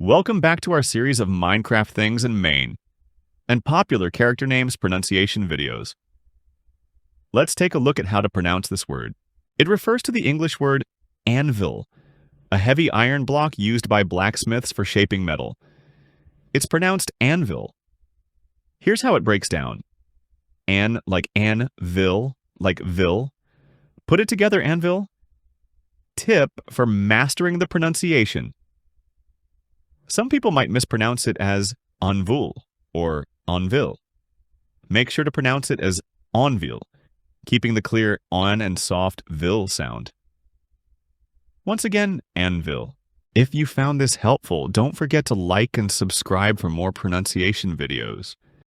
Welcome back to our series of Minecraft things in Maine and popular character names pronunciation videos. Let's take a look at how to pronounce this word. It refers to the English word anvil, a heavy iron block used by blacksmiths for shaping metal. It's pronounced Anvil. Here's how it breaks down. An like An-vil, like vil. Put it together, Anvil. Tip for mastering the pronunciation. Some people might mispronounce it as An-vɪl or An-vil. Make sure to pronounce it as An-vil, keeping the clear on and soft vil sound. Once again, Anvil. If you found this helpful, don't forget to like and subscribe for more pronunciation videos.